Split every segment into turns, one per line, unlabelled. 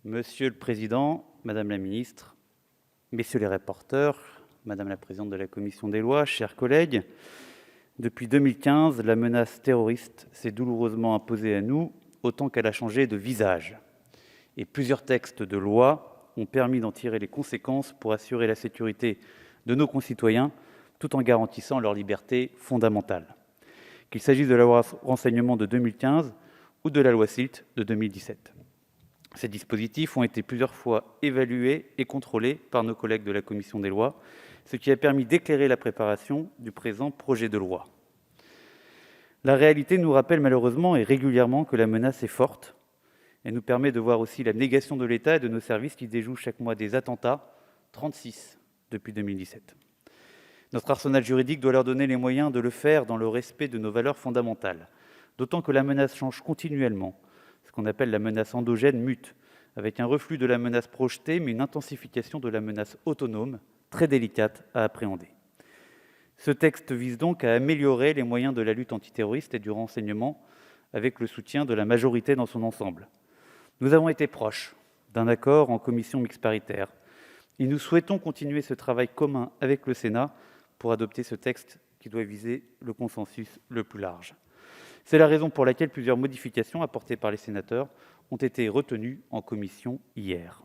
Monsieur le président, madame la ministre, messieurs les rapporteurs, madame la présidente de la commission des lois, chers collègues, depuis 2015, la menace terroriste s'est douloureusement imposée à nous, autant qu'elle a changé de visage. Et plusieurs textes de loi ont permis d'en tirer les conséquences pour assurer la sécurité de nos concitoyens, tout en garantissant leur liberté fondamentale. Qu'il s'agisse de la loi renseignement de 2015 ou de la loi SILT de 2017. Ces dispositifs ont été plusieurs fois évalués et contrôlés par nos collègues de la commission des lois, ce qui a permis d'éclairer la préparation du présent projet de loi. La réalité nous rappelle malheureusement et régulièrement que la menace est forte. Elle nous permet de voir aussi la négation de l'État et de nos services qui déjouent chaque mois des attentats, 36 depuis 2017. Notre arsenal juridique doit leur donner les moyens de le faire dans le respect de nos valeurs fondamentales, d'autant que la menace change continuellement. Ce qu'on appelle la menace endogène mute, avec un reflux de la menace projetée, mais une intensification de la menace autonome, très délicate à appréhender. Ce texte vise donc à améliorer les moyens de la lutte antiterroriste et du renseignement, avec le soutien de la majorité dans son ensemble. Nous avons été proches d'un accord en commission mixte paritaire, et nous souhaitons continuer ce travail commun avec le Sénat pour adopter ce texte qui doit viser le consensus le plus large. C'est la raison pour laquelle plusieurs modifications apportées par les sénateurs ont été retenues en commission hier.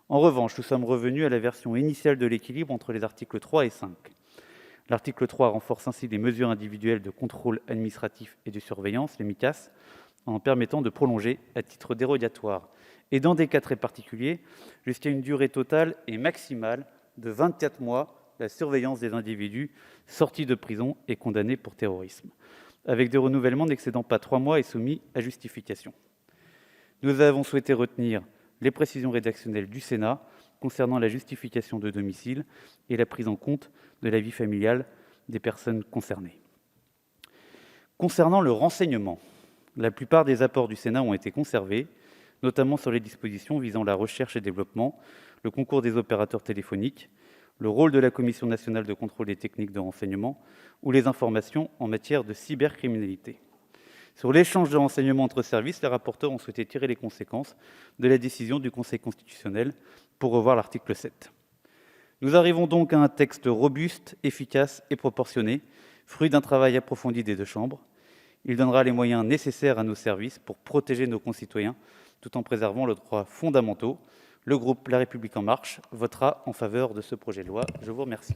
En revanche, nous sommes revenus à la version initiale de l'équilibre entre les articles 3 et 5. L'article 3 renforce ainsi les mesures individuelles de contrôle administratif et de surveillance, les MICAS, en permettant de prolonger à titre dérogatoire et dans des cas très particuliers, jusqu'à une durée totale et maximale de 24 mois, la surveillance des individus sortis de prison et condamnés pour terrorisme, avec des renouvellements n'excédant pas 3 mois et soumis à justification. Nous avons souhaité retenir les précisions rédactionnelles du Sénat concernant la justification de domicile et la prise en compte de la vie familiale des personnes concernées. Concernant le renseignement, la plupart des apports du Sénat ont été conservés, notamment sur les dispositions visant la recherche et développement, le concours des opérateurs téléphoniques, le rôle de la Commission nationale de contrôle des techniques de renseignement ou les informations en matière de cybercriminalité. Sur l'échange de renseignements entre services, les rapporteurs ont souhaité tirer les conséquences de la décision du Conseil constitutionnel pour revoir l'article 7. Nous arrivons donc à un texte robuste, efficace et proportionné, fruit d'un travail approfondi des deux chambres. Il donnera les moyens nécessaires à nos services pour protéger nos concitoyens, tout en préservant leurs droits fondamentaux. Le groupe La République En Marche votera en faveur de ce projet de loi. Je vous remercie.